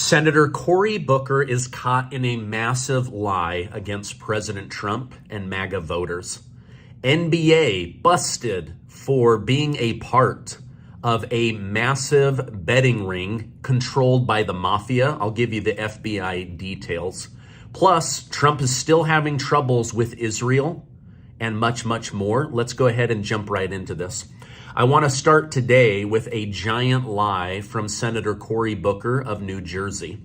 Senator Cory Booker is caught in a massive lie against President Trump and MAGA voters. NBA busted for being a part of a massive betting ring controlled by the mafia. I'll give you the FBI details. Plus, Trump is still having troubles with Israel and much, much more. Let's go ahead and jump right into this. I want to start today with a giant lie from Senator Cory Booker of New Jersey.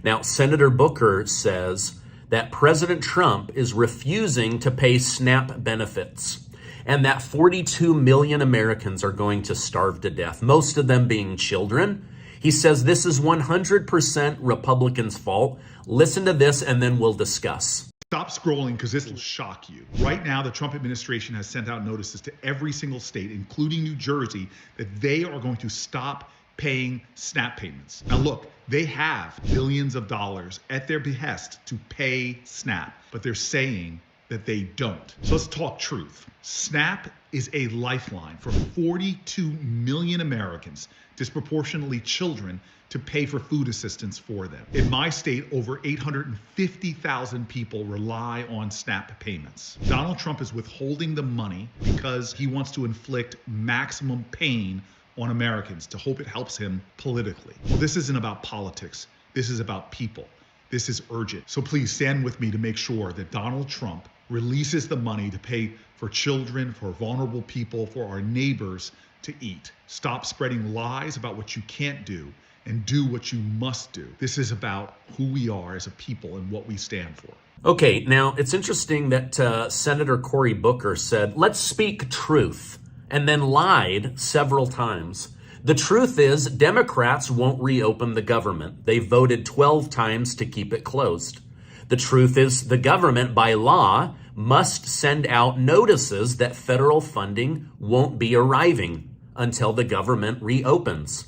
Now, Senator Booker says that President Trump is refusing to pay SNAP benefits and that 42 million Americans are going to starve to death, most of them being children. He says this is 100% Republicans' fault. Listen to this and then we'll discuss. Stop scrolling because this will shock you. Right now, the Trump administration has sent out notices to every single state, including New Jersey, that they are going to stop paying SNAP payments. Now look, they have billions of dollars at their behest to pay SNAP, but they're saying that they don't. So let's talk truth. SNAP is a lifeline for 42 million Americans, disproportionately children, to pay for food assistance for them. In my state, over 850,000 people rely on SNAP payments. Donald Trump is withholding the money because he wants to inflict maximum pain on Americans to hope it helps him politically. Well, this isn't about politics. This is about people. This is urgent. So please stand with me to make sure that Donald Trump releases the money to pay for children, for vulnerable people, for our neighbors to eat. Stop spreading lies about what you can't do and do what you must do. This is about who we are as a people and what we stand for. Okay, now it's interesting that Senator Cory Booker said, let's speak truth, and then lied several times. The truth is Democrats won't reopen the government. They voted 12 times to keep it closed. The truth is the government, by law, must send out notices that federal funding won't be arriving until the government reopens.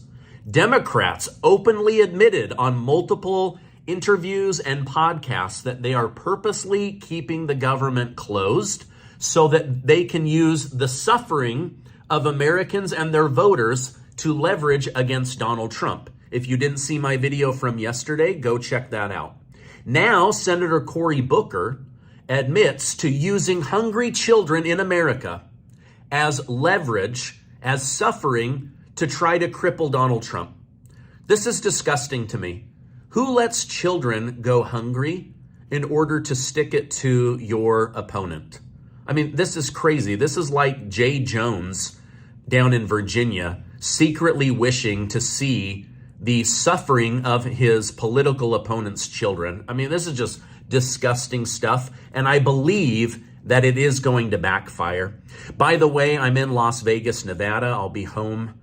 Democrats openly admitted on multiple interviews and podcasts that they are purposely keeping the government closed so that they can use the suffering of Americans and their voters to leverage against Donald Trump. If you didn't see my video from yesterday, go check that out. Now, Senator Cory Booker admits to using hungry children in America as leverage, as suffering to try to cripple Donald Trump. This is disgusting to me. Who lets children go hungry in order to stick it to your opponent? I mean, this is crazy. This is like Jay Jones down in Virginia secretly wishing to see the suffering of his political opponent's children. I mean, this is just disgusting stuff, and I believe that it is going to backfire. By the way, I'm in Las Vegas, Nevada. I'll be home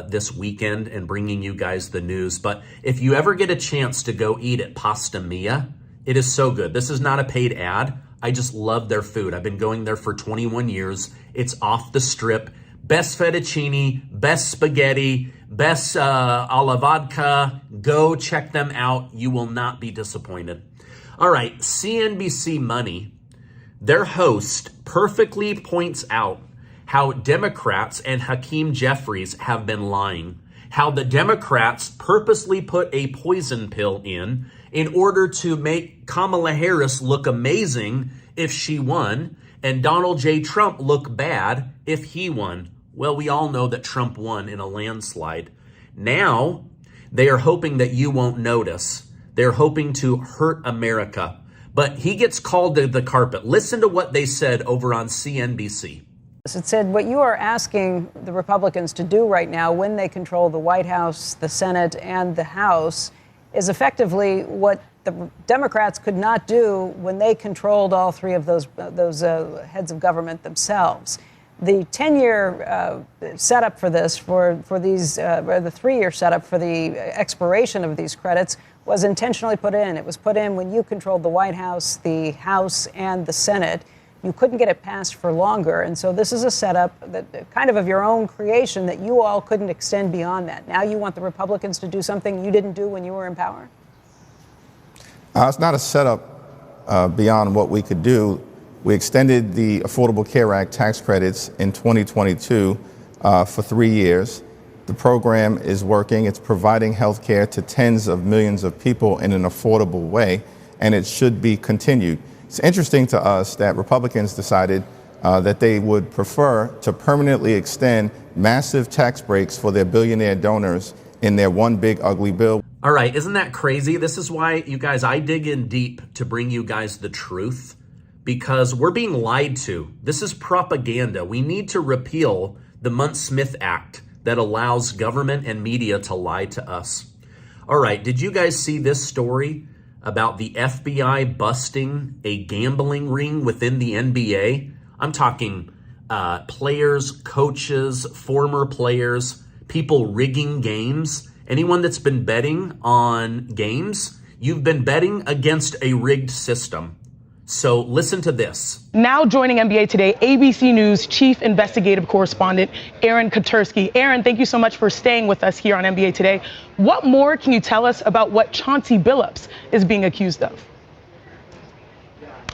this weekend and bringing you guys the news. But if you ever get a chance to go eat at Pasta Mia, it is so good. This is not a paid ad. I just love their food. I've been going there for 21 years. It's off the strip. Best fettuccine, best spaghetti, best alla vodka. Go check them out. You will not be disappointed. All right, CNBC Money, their host perfectly points out how Democrats and Hakeem Jeffries have been lying, how the Democrats purposely put a poison pill in order to make Kamala Harris look amazing if she won, and Donald J. Trump look bad if he won. Well, we all know that Trump won in a landslide. Now, they are hoping that you won't notice. They're hoping to hurt America. But he gets called to the carpet. Listen to what they said over on CNBC. It said what you are asking the Republicans to do right now when they control the White House, the Senate, and the House is effectively what the Democrats could not do when they controlled all three of those heads of government themselves. The 10-year setup for this, for these, or the 3-year setup for the expiration of these credits was intentionally put in. It was put in when you controlled the White House, the House, and the Senate. You couldn't get it passed for longer. And so this is a setup that kind of your own creation that you all couldn't extend beyond that. Now you want the Republicans to do something you didn't do when you were in power? It's not a setup beyond what we could do. We extended the Affordable Care Act tax credits in 2022 for 3 years. The program is working. It's providing health care to tens of millions of people in an affordable way, and it should be continued. It's interesting to us that Republicans decided that they would prefer to permanently extend massive tax breaks for their billionaire donors in their one big ugly bill. All right, isn't that crazy? This is why, you guys, I dig in deep to bring you guys the truth, because we're being lied to. This is propaganda. We need to repeal the Munt-Smith Act that allows government and media to lie to us. All right, did you guys see this story about the FBI busting a gambling ring within the NBA? I'm talking players, coaches, former players, people rigging games. Anyone that's been betting on games, you've been betting against a rigged system. So listen to this. Now joining NBA Today, ABC News Chief Investigative Correspondent Aaron Katersky. Aaron, thank you so much for staying with us here on NBA Today. What more can you tell us about what Chauncey Billups is being accused of?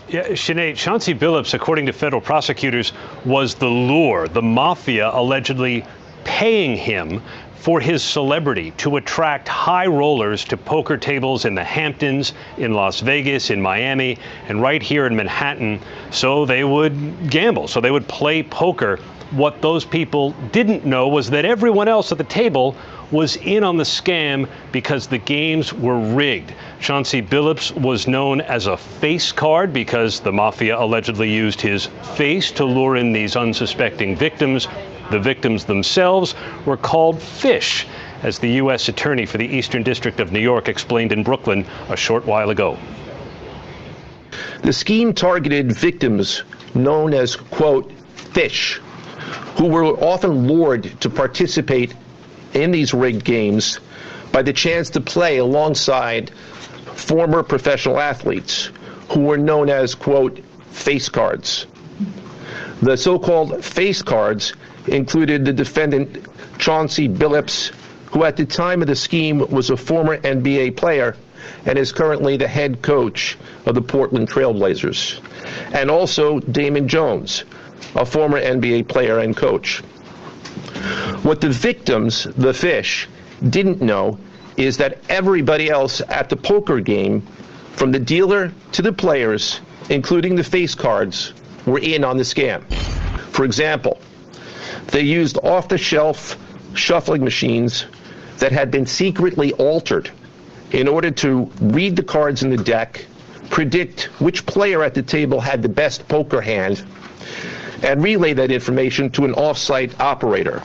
Yeah, Sinead, Chauncey Billups, according to federal prosecutors, was the lure, the mafia allegedly paying him for his celebrity to attract high rollers to poker tables in the Hamptons, in Las Vegas, in Miami, and right here in Manhattan, so they would gamble, so they would play poker. What those people didn't know was that everyone else at the table was in on the scam because the games were rigged. Chauncey Billups was known as a face card because the mafia allegedly used his face to lure in these unsuspecting victims. The victims themselves were called fish, as the U.S. Attorney for the Eastern District of New York explained in Brooklyn a short while ago. The scheme targeted victims known as, quote, fish, who were often lured to participate in these rigged games by the chance to play alongside former professional athletes who were known as, quote, face cards. The so-called face cards included the defendant Chauncey Billups, who at the time of the scheme was a former NBA player and is currently the head coach of the Portland Trail Blazers, and also Damon Jones, a former NBA player and coach. What the victims, the fish, didn't know is that everybody else at the poker game, from the dealer to the players, including the face cards, were in on the scam. For example, they used off-the-shelf shuffling machines that had been secretly altered in order to read the cards in the deck, predict which player at the table had the best poker hand, and relay that information to an off-site operator.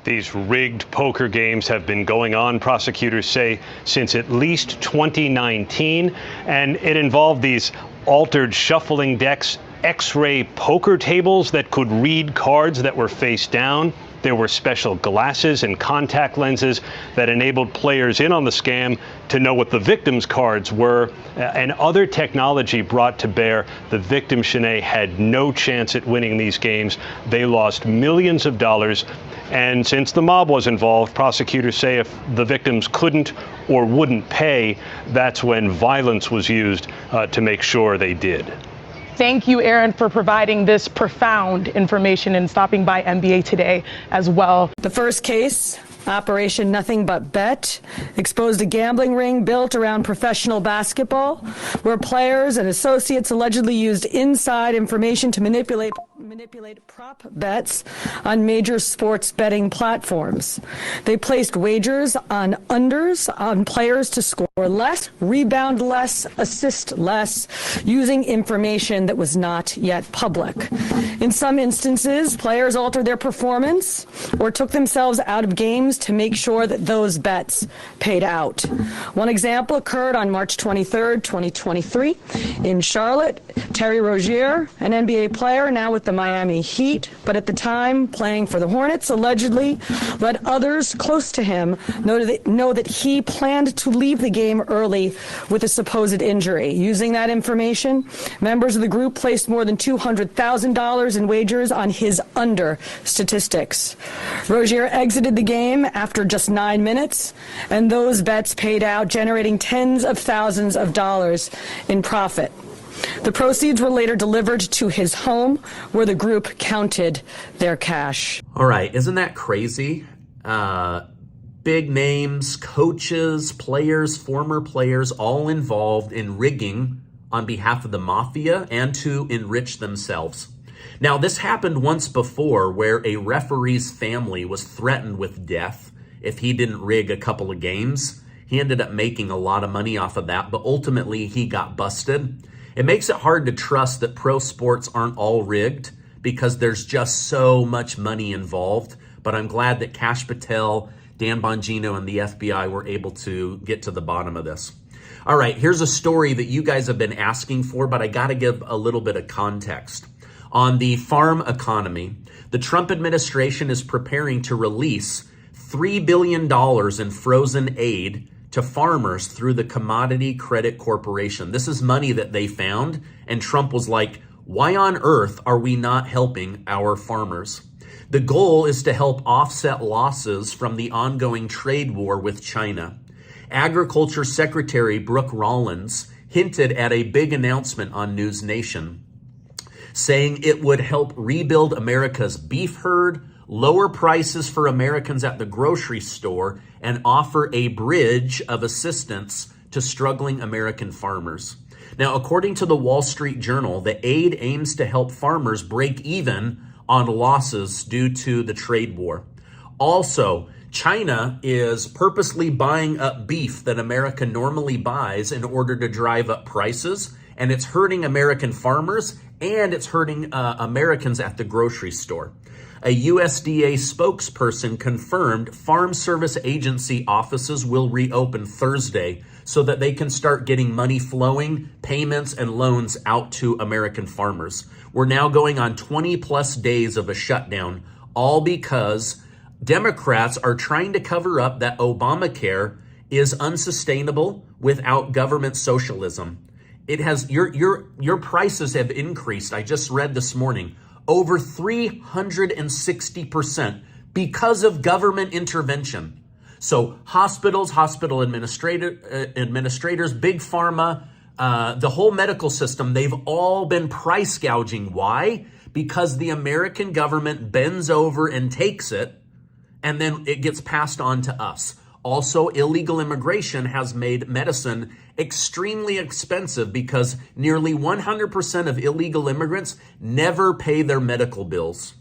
These rigged poker games have been going on, prosecutors say, since at least 2019, and it involved these altered shuffling decks, X-ray poker tables that could read cards that were face down. There were special glasses and contact lenses that enabled players in on the scam to know what the victims' cards were, and other technology brought to bear. The victim, Shanae, had no chance at winning these games. They lost millions of dollars. And since the mob was involved, prosecutors say if the victims couldn't or wouldn't pay, that's when violence was used to make sure they did. Thank you, Aaron, for providing this profound information and stopping by NBA Today as well. The first case, Operation Nothing But Bet, exposed a gambling ring built around professional basketball, where players and associates allegedly used inside information to manipulate prop bets on major sports betting platforms. They placed wagers on unders on players to score less, rebound less, assist less, using information that was not yet public. In some instances, players altered their performance or took themselves out of games to make sure that those bets paid out. One example occurred on March 23rd, 2023 in Charlotte. Terry Rozier, an NBA player now with the Miami Heat, but at the time playing for the Hornets, allegedly let others close to him know that he planned to leave the game early with a supposed injury. Using that information, members of the group placed more than $200,000 in wagers on his under statistics. Rozier exited the game after just 9 minutes, and those bets paid out, generating tens of thousands of dollars in profit. The proceeds were later delivered to his home, where the group counted their cash. All right, isn't that crazy? Big names, coaches, players, former players, all involved in rigging on behalf of the mafia and to enrich themselves. Now, this happened once before where a referee's family was threatened with death if he didn't rig a couple of games. He ended up making a lot of money off of that, but ultimately he got busted. It makes it hard to trust that pro sports aren't all rigged because there's just so much money involved. But I'm glad that Kash Patel, Dan Bongino, and the FBI were able to get to the bottom of this. All right, here's a story that you guys have been asking for, but I got to give a little bit of context. On the farm economy, the Trump administration is preparing to release $3 billion in frozen aid to farmers through the Commodity Credit Corporation. This is money that they found, and Trump was like, why on earth are we not helping our farmers? The goal is to help offset losses from the ongoing trade war with China. Agriculture Secretary Brooke Rollins hinted at a big announcement on News Nation, saying it would help rebuild America's beef herd, lower prices for Americans at the grocery store, and offer a bridge of assistance to struggling American farmers. Now, according to the Wall Street Journal, the aid aims to help farmers break even on losses due to the trade war. Also, China is purposely buying up beef that America normally buys in order to drive up prices, and it's hurting American farmers and it's hurting Americans at the grocery store. A USDA spokesperson confirmed Farm Service Agency offices will reopen Thursday so that they can start getting money flowing, payments, and loans out to American farmers. We're now going on 20 plus days of a shutdown, all because Democrats are trying to cover up that Obamacare is unsustainable without government socialism. It has your prices have increased. I just read this morning over 360% because of government intervention. So hospitals, hospital administrators, big pharma, the whole medical system, they've all been price gouging. Why? Because the American government bends over and takes it, and then it gets passed on to us. Also, illegal immigration has made medicine extremely expensive because nearly 100% of illegal immigrants never pay their medical bills.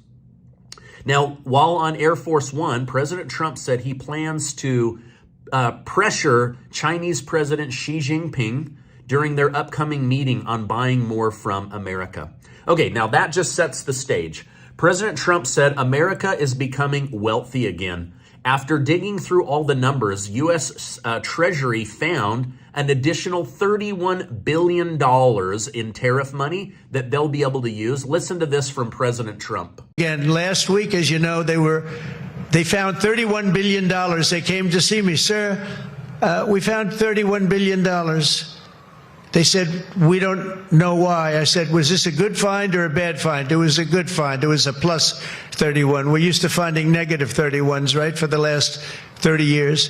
Now, while on Air Force One, President Trump said he plans to pressure Chinese President Xi Jinping during their upcoming meeting on buying more from America. Okay, now that just sets the stage. President Trump said America is becoming wealthy again. After digging through all the numbers, U.S. Treasury found an additional $31 billion in tariff money that they'll be able to use. Listen to this from President Trump. Again, last week, as you know, they found $31 billion. They came to see me, sir. We found $31 billion. They said, we don't know why. I said, was this a good find or a bad find? It was a good find. It was a plus 31. We're used to finding negative 31s, right, for the last 30 years.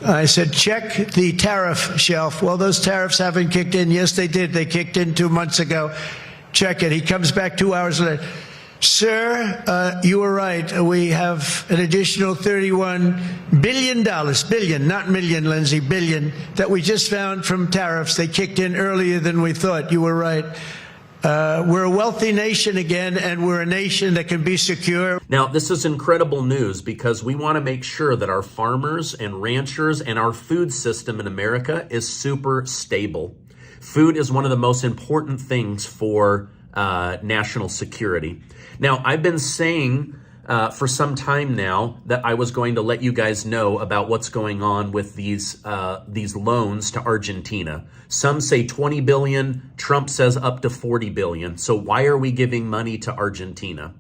I said, check the tariff shelf. Well, those tariffs haven't kicked in. Yes, they did. They kicked in 2 months ago. Check it. He comes back 2 hours later. Sir, you were right. We have an additional $31 billion, billion, not million, Lindsay, billion, that we just found from tariffs. They kicked in earlier than we thought. You were right. We're a wealthy nation again, and we're a nation that can be secure. Now, this is incredible news because we want to make sure that our farmers and ranchers and our food system in America is super stable. Food is one of the most important things for national security. Now, I've been saying for some time now that I was going to let you guys know about what's going on with these loans to Argentina. Some say 20 billion. Trump says up to 40 billion. So why are we giving money to Argentina?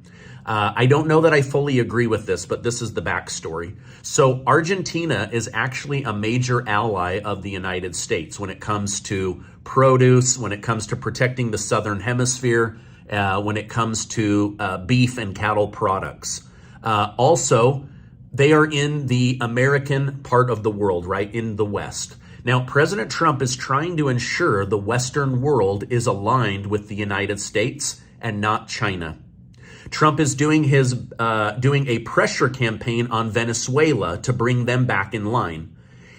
I don't know that I fully agree with this, but this is the backstory. So Argentina is actually a major ally of the United States when it comes to produce, when it comes to protecting the Southern Hemisphere, when it comes to beef and cattle products. Also, they are in the American part of the world, right, in the West. Now, President Trump is trying to ensure the Western world is aligned with the United States and not China. Trump is doing a pressure campaign on Venezuela to bring them back in line.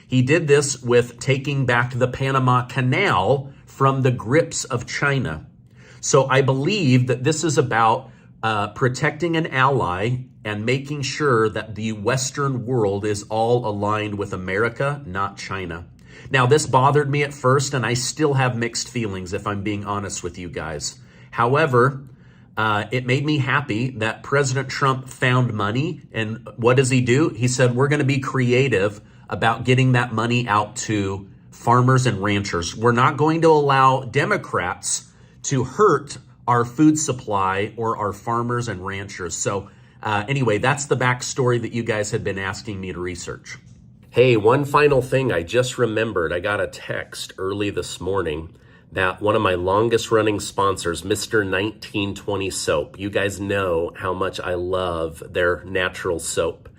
He did this with taking back the Panama Canal from the grips of China. So I believe that this is about protecting an ally and making sure that the Western world is all aligned with America, not China. Now, this bothered me at first, and I still have mixed feelings, if I'm being honest with you guys. However, it made me happy that President Trump found money. And what does he do? He said, we're going to be creative about getting that money out to farmers and ranchers. We're not going to allow Democrats to hurt our food supply or our farmers and ranchers. So anyway, that's the backstory that you guys had been asking me to research. Hey, one final thing I just remembered. I got a text early this morning that one of my longest running sponsors, Mr. 1920 Soap, you guys know how much I love their natural soap.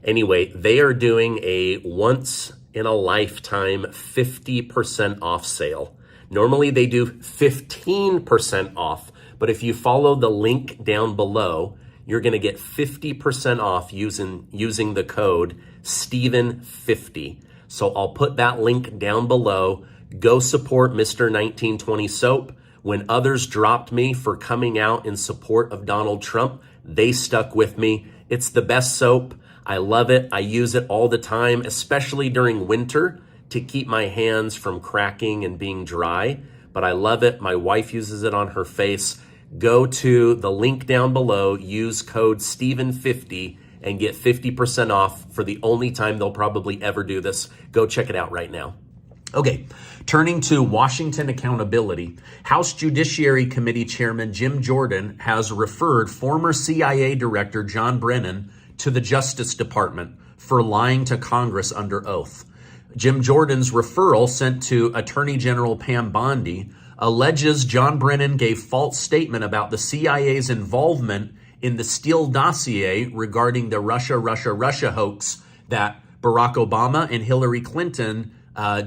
Anyway, they are doing a once in a lifetime 50% off sale. Normally they do 15% off, but if you follow the link down below, you're going to get 50% off using the code Stephen50. So I'll put that link down below. Go support Mr. 1920 Soap. When others dropped me for coming out in support of Donald Trump, they stuck with me. It's the best soap. I love it. I use it all the time, especially during winter to keep my hands from cracking and being dry. But I love it. My wife uses it on her face. Go to the link down below, use code Stephen50 and get 50% off for the only time they'll probably ever do this. Go check it out right now. Okay, turning to Washington accountability, House Judiciary Committee Chairman Jim Jordan has referred former CIA Director John Brennan to the Justice Department for lying to Congress under oath. Jim Jordan's referral, sent to Attorney General Pam Bondi, alleges John Brennan gave false statement about the CIA's involvement in the Steele dossier regarding the Russia hoax that Barack Obama and Hillary Clinton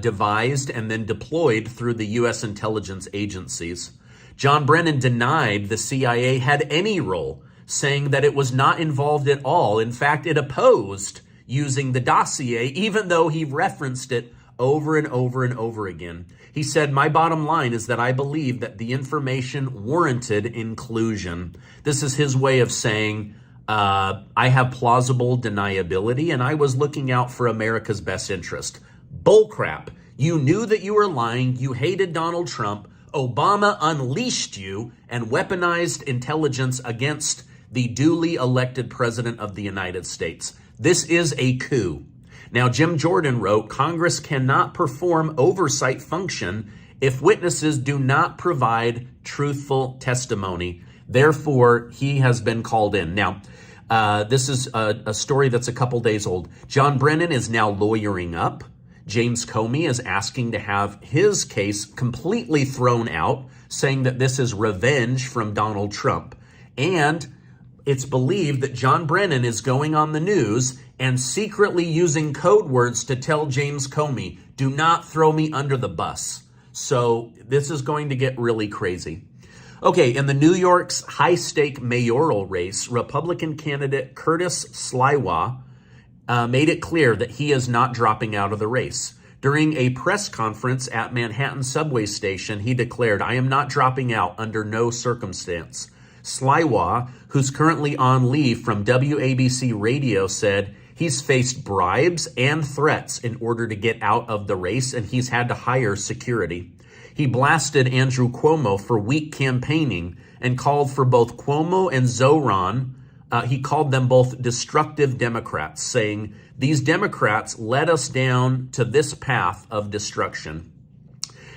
devised and then deployed through the U.S. intelligence agencies. John Brennan denied the CIA had any role, saying that it was not involved at all. In fact, it opposed using the dossier, even though he referenced it over and over and over again. He said, my bottom line is that I believe that the information warranted inclusion. This is his way of saying, I have plausible deniability and I was looking out for America's best interest. Bullcrap. You knew that you were lying. You hated Donald Trump. Obama unleashed you and weaponized intelligence against the duly elected president of the United States. This is a coup. Now, Jim Jordan wrote, Congress cannot perform oversight function if witnesses do not provide truthful testimony. Therefore, he has been called in. Now, this is a story that's a couple days old. John Brennan is now lawyering up. James Comey is asking to have his case completely thrown out, saying that this is revenge from Donald Trump. And it's believed that John Brennan is going on the news and secretly using code words to tell James Comey, do not throw me under the bus. So this is going to get really crazy. Okay, in the New York's high-stake mayoral race, Republican candidate Curtis Sliwa made it clear that he is not dropping out of the race. During a press conference at Manhattan subway station, he declared, I am not dropping out under no circumstance. Sliwa, who's currently on leave from WABC Radio, said he's faced bribes and threats in order to get out of the race, and he's had to hire security. He blasted Andrew Cuomo for weak campaigning and called for both Cuomo and Zoran. He called them both destructive Democrats, saying, these Democrats led us down to this path of destruction.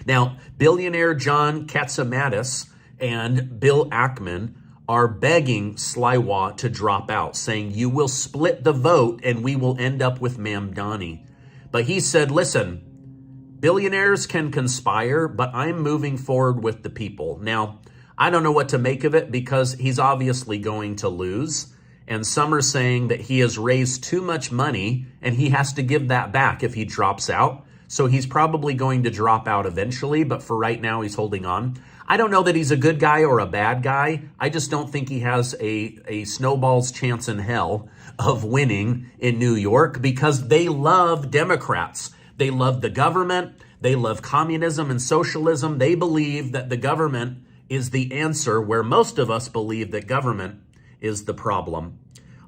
Now, billionaire John Katzimatis and Bill Ackman are begging Sliwa to drop out, saying, you will split the vote and we will end up with Mamdani. But he said, listen, billionaires can conspire, but I'm moving forward with the people. Now, I don't know what to make of it because he's obviously going to lose. And some are saying that he has raised too much money and he has to give that back if he drops out. So he's probably going to drop out eventually, but for right now, he's holding on. I don't know that he's a good guy or a bad guy. I just don't think he has a snowball's chance in hell of winning in New York because they love Democrats. They love the government. They love communism and socialism. They believe that the government is the answer, where most of us believe that government is the problem.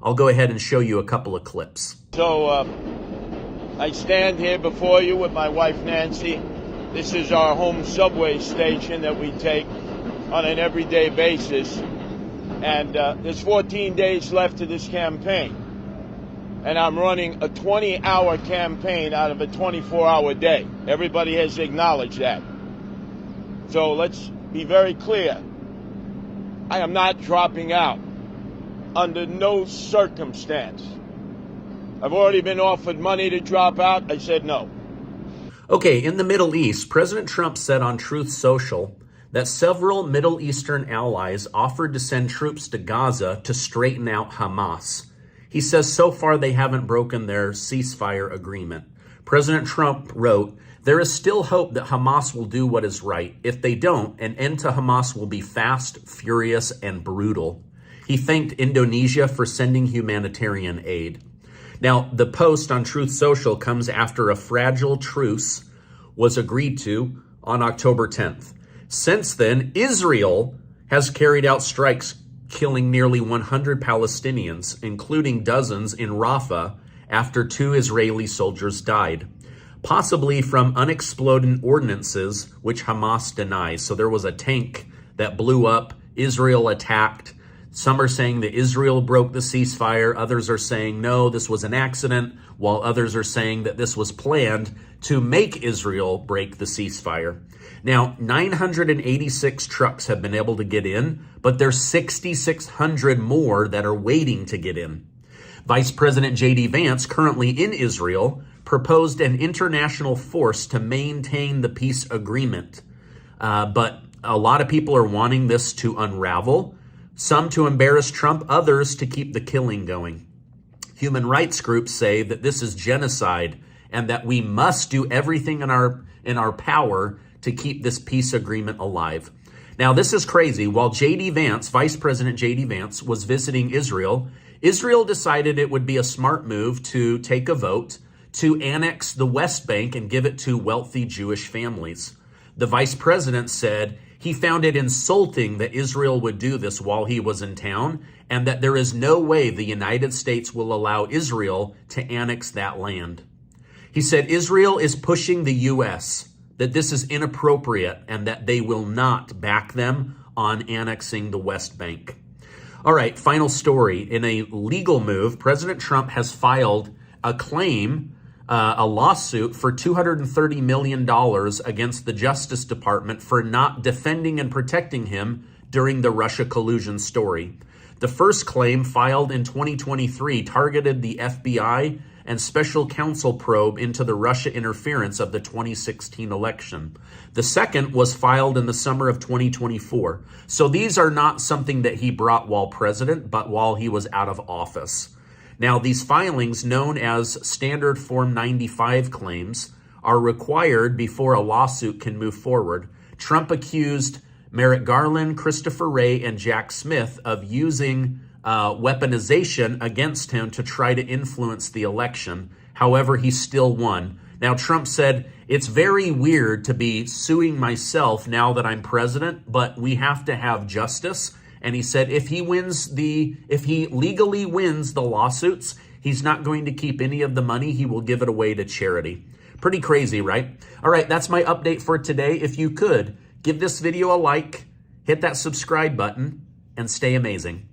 I'll go ahead and show you a couple of clips. So I stand here before you with my wife, Nancy. This is our home subway station that we take on an everyday basis. And there's 14 days left to this campaign. And I'm running a 20-hour campaign out of a 24-hour day. Everybody has acknowledged that. So let's be very clear. I am not dropping out under no circumstance. I've already been offered money to drop out. I said no. Okay, in the Middle East, President Trump said on Truth Social that several Middle Eastern allies offered to send troops to Gaza to straighten out Hamas. He says so far they haven't broken their ceasefire agreement. President Trump wrote, "There is still hope that Hamas will do what is right. If they don't, an end to Hamas will be fast, furious, and brutal." He thanked Indonesia for sending humanitarian aid. Now, the post on Truth Social comes after a fragile truce was agreed to on October 10th. Since then, Israel has carried out strikes, killing nearly 100 Palestinians, including dozens in Rafah, after 2 Israeli soldiers died, possibly from unexploded ordnances, which Hamas denies. So there was a tank that blew up, Israel attacked. Some are saying that Israel broke the ceasefire. Others are saying, no, this was an accident, while others are saying that this was planned to make Israel break the ceasefire. Now, 986 trucks have been able to get in, but there's 6,600 more that are waiting to get in. Vice President J.D. Vance, currently in Israel, proposed an international force to maintain the peace agreement. But a lot of people are wanting this to unravel. Some to embarrass Trump, others to keep the killing going. Human rights groups say that this is genocide and that we must do everything in our power to keep this peace agreement alive. Now, this is crazy. While J.D. Vance, Vice President J.D. Vance, was visiting Israel, Israel decided it would be a smart move to take a vote to annex the West Bank and give it to wealthy Jewish families. The vice president said he found it insulting that Israel would do this while he was in town, and that there is no way the United States will allow Israel to annex that land. He said Israel is pushing the U.S., that this is inappropriate, and that they will not back them on annexing the West Bank. All right, final story. In a legal move, President Trump has filed a claim, a lawsuit for $230 million against the Justice Department for not defending and protecting him during the Russia collusion story. The first claim, filed in 2023, targeted the FBI and special counsel probe into the Russia interference of the 2016 election. The second was filed in the summer of 2024. So these are not something that he brought while president, but while he was out of office. Now, these filings, known as Standard Form 95 claims, are required before a lawsuit can move forward. Trump accused Merrick Garland, Christopher Wray, and Jack Smith of using weaponization against him to try to influence the election. However, he still won. Now, Trump said, it's very weird to be suing myself now that I'm president, but we have to have justice. And he said if he legally wins the lawsuits, he's not going to keep any of the money. He will give it away to charity. Pretty crazy, right? All right, that's my update for today. If you could, give this video a like, hit that subscribe button, and stay amazing.